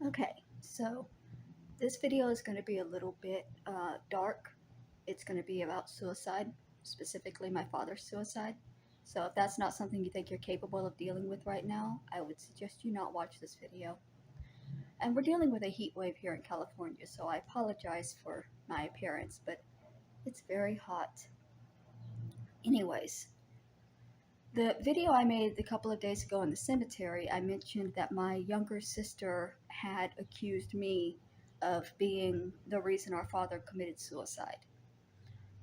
Okay, so this video is going to be a little bit dark. It's going to be about suicide, specifically my father's suicide. So if that's not something you think you're capable of dealing with right now, I would suggest you not watch this video. And we're dealing with a heat wave here in California, so I apologize for my appearance, but it's very hot. Anyways, the video I made a couple of days ago in the cemetery, I mentioned that my younger sister had accused me of being the reason our father committed suicide.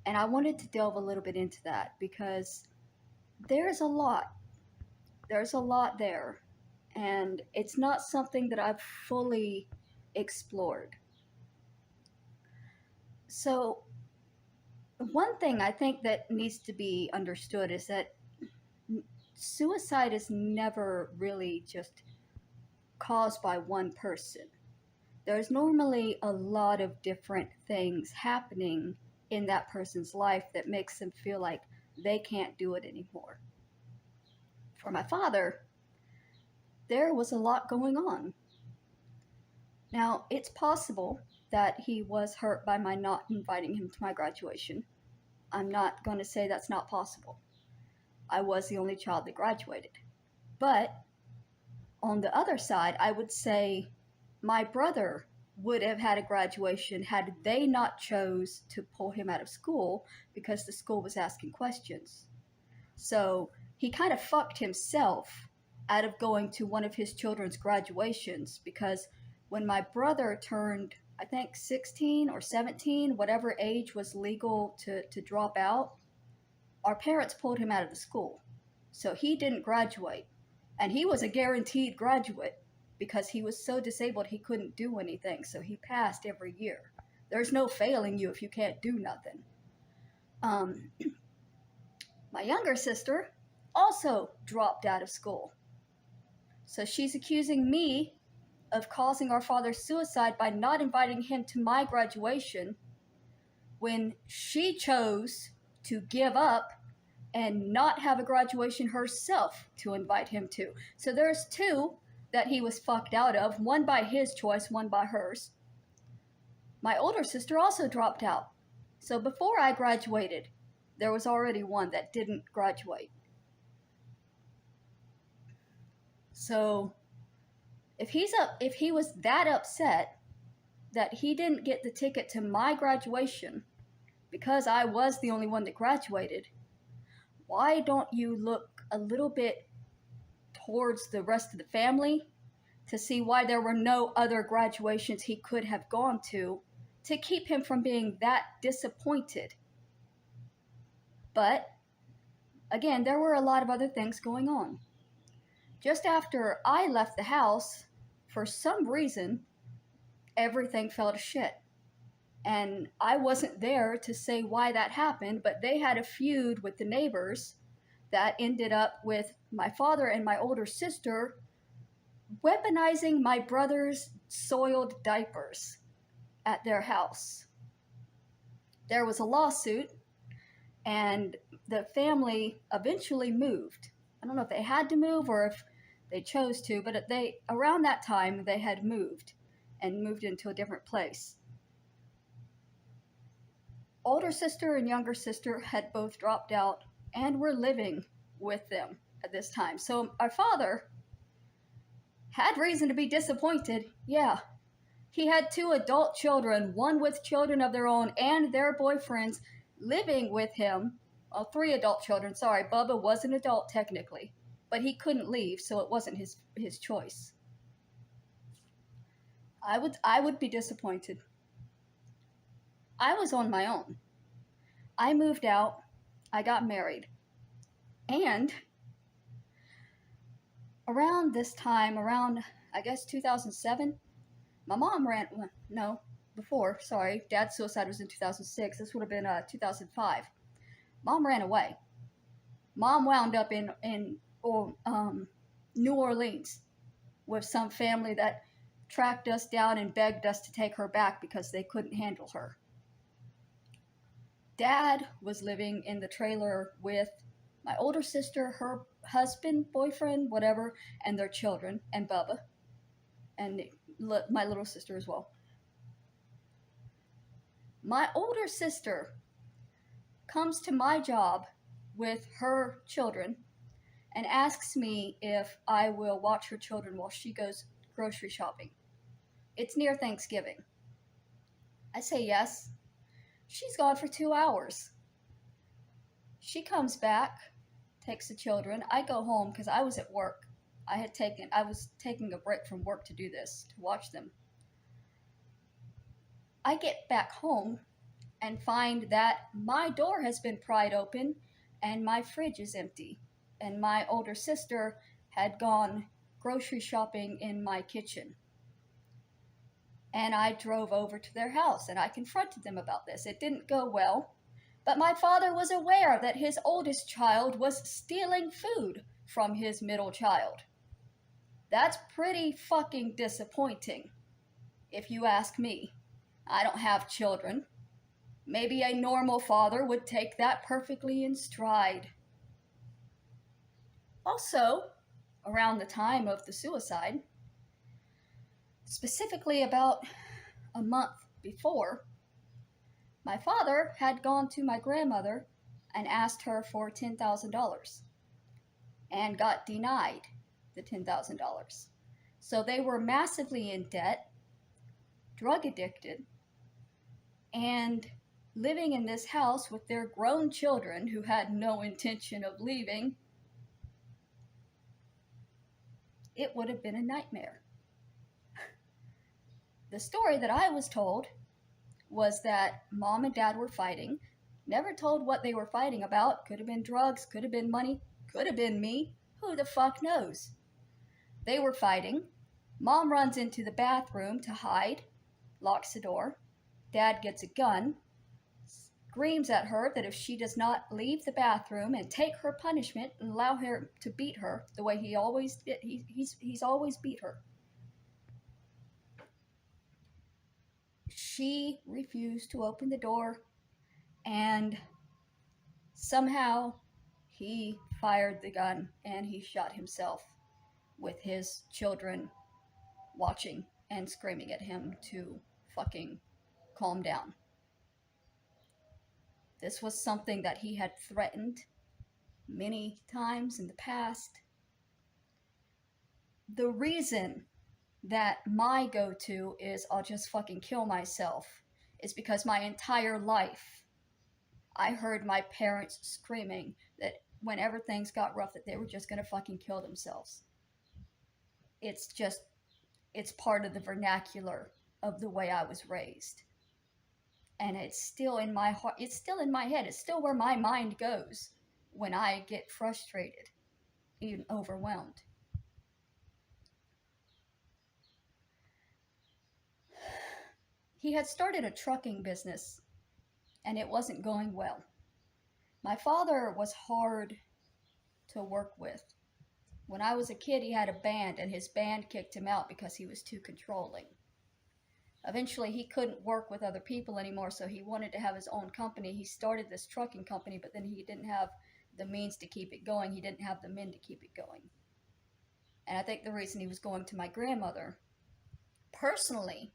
And I wanted to delve a little bit into that because there's a lot. There's a lot there. And it's not something that I've fully explored. So, one thing I think that needs to be understood is that suicide is never really just caused by one person. There's normally a lot of different things happening in that person's life that makes them feel like they can't do it anymore. For my father, there was a lot going on. Now, it's possible that he was hurt by my not inviting him to my graduation. I'm not going to say that's not possible. I was the only child that graduated. But on the other side, I would say my brother would have had a graduation had they not chose to pull him out of school because the school was asking questions. So he kind of fucked himself out of going to one of his children's graduations, because when my brother turned, I think 16 or 17, whatever age was legal to drop out, our parents pulled him out of the school. So he didn't graduate. And he was a guaranteed graduate because he was so disabled he couldn't do anything. So he passed every year. There's no failing you if you can't do nothing. My younger sister also dropped out of school. So she's accusing me of causing our father's suicide by not inviting him to my graduation when she chose to give up and not have a graduation herself to invite him to. So there's two that he was fucked out of, one by his choice, one by hers. My older sister also dropped out. So before I graduated, there was already one that didn't graduate. So if he was that upset that he didn't get the ticket to my graduation because I was the only one that graduated, why don't you look a little bit towards the rest of the family to see why there were no other graduations he could have gone to keep him from being that disappointed? But again, there were a lot of other things going on. Just after I left the house, for some reason, everything fell to shit. And I wasn't there to say why that happened, but they had a feud with the neighbors that ended up with my father and my older sister weaponizing my brother's soiled diapers at their house. There was a lawsuit, and the family eventually moved. I don't know if they had to move or if they chose to, but around that time they had moved into a different place. Older sister and younger sister had both dropped out and were living with them at this time. So our father had reason to be disappointed. Yeah, he had two adult children, one with children of their own and their boyfriends living with him. Well, three adult children. Sorry, Bubba was an adult technically, but he couldn't leave, so it wasn't his choice. I would be disappointed. I was on my own. I moved out, I got married, and around this time, around I guess 2007, my mom Dad's suicide was in 2006, this would have been 2005. Mom ran away. Mom wound up in New Orleans with some family that tracked us down and begged us to take her back because they couldn't handle her. Dad was living in the trailer with my older sister, her husband, boyfriend, whatever, and their children, and Bubba. And my little sister as well. My older sister comes to my job with her children and asks me if I will watch her children while she goes grocery shopping. It's near Thanksgiving. I say yes. She's gone for 2 hours. She comes back, takes the children. I go home because I was at work. I was taking a break from work to do this, to watch them. I get back home and find that my door has been pried open and my fridge is empty. And my older sister had gone grocery shopping in my kitchen. And I drove over to their house and I confronted them about this. It didn't go well, but my father was aware that his oldest child was stealing food from his middle child. That's pretty fucking disappointing, if you ask me. I don't have children. Maybe a normal father would take that perfectly in stride. Also, around the time of the suicide, specifically about a month before, my father had gone to my grandmother and asked her for $10,000 and got denied the $10,000. So they were massively in debt, drug addicted, and living in this house with their grown children who had no intention of leaving. It would have been a nightmare. The story that I was told was that mom and dad were fighting, never told what they were fighting about. Could have been drugs, could have been money, could have been me. Who the fuck knows? They were fighting. Mom runs into the bathroom to hide, locks the door. Dad gets a gun, screams at her that if she does not leave the bathroom and take her punishment and allow her to beat her the way he always did, he's always beat her. She refused to open the door, and somehow he fired the gun and he shot himself with his children watching and screaming at him to fucking calm down. This was something that he had threatened many times in the past. The reason that my go-to is I'll just fucking kill myself is because my entire life I heard my parents screaming that whenever things got rough that they were just gonna fucking kill themselves. It's part of the vernacular of the way I was raised. And it's still in my heart, it's still in my head, it's still where my mind goes when I get frustrated, even overwhelmed. He had started a trucking business, and it wasn't going well. My father was hard to work with. When I was a kid, he had a band, and his band kicked him out because he was too controlling. Eventually, he couldn't work with other people anymore, so he wanted to have his own company. He started this trucking company, but then he didn't have the means to keep it going. He didn't have the men to keep it going. And I think the reason he was going to my grandmother, personally,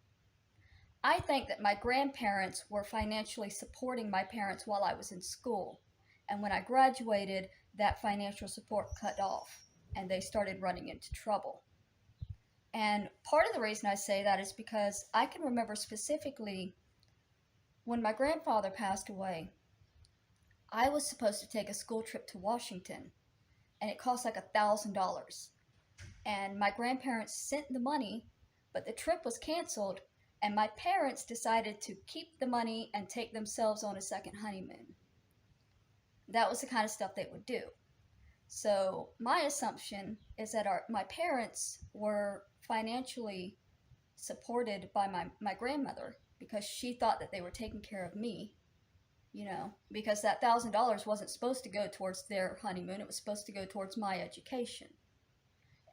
I think that my grandparents were financially supporting my parents while I was in school. And when I graduated, that financial support cut off, and they started running into trouble. And part of the reason I say that is because I can remember specifically when my grandfather passed away, I was supposed to take a school trip to Washington, and it cost like $1,000. And my grandparents sent the money, but the trip was canceled, and my parents decided to keep the money and take themselves on a second honeymoon. That was the kind of stuff they would do. So my assumption is that my parents were financially supported by my grandmother because she thought that they were taking care of me, because that $1,000 wasn't supposed to go towards their honeymoon. It was supposed to go towards my education.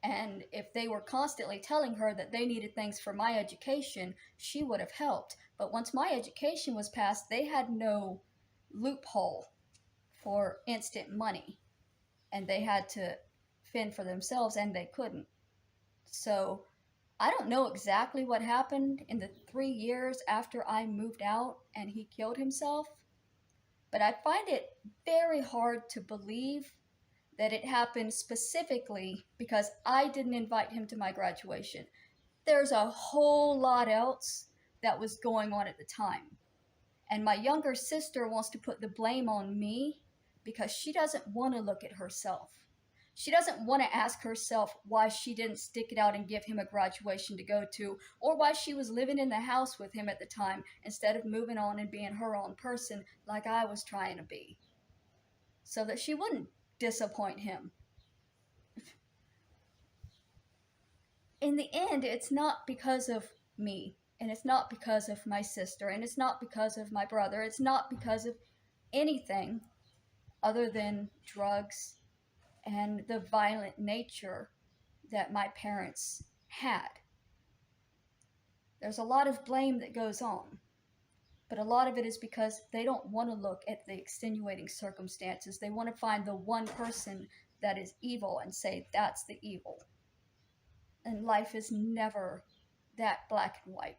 And if they were constantly telling her that they needed things for my education, she would have helped. But once my education was passed, they had no loophole for instant money. And they had to fend for themselves, and they couldn't. So I don't know exactly what happened in the 3 years after I moved out and he killed himself, but I find it very hard to believe that it happened specifically because I didn't invite him to my graduation. There's a whole lot else that was going on at the time. And my younger sister wants to put the blame on me because she doesn't want to look at herself. She doesn't want to ask herself why she didn't stick it out and give him a graduation to go to, or why she was living in the house with him at the time instead of moving on and being her own person like I was trying to be, so that she wouldn't disappoint him. In the end, it's not because of me, and it's not because of my sister, and it's not because of my brother, it's not because of anything other than drugs and the violent nature that my parents had. There's a lot of blame that goes on, but a lot of it is because they don't want to look at the extenuating circumstances. They want to find the one person that is evil and say that's the evil. And life is never that black and white.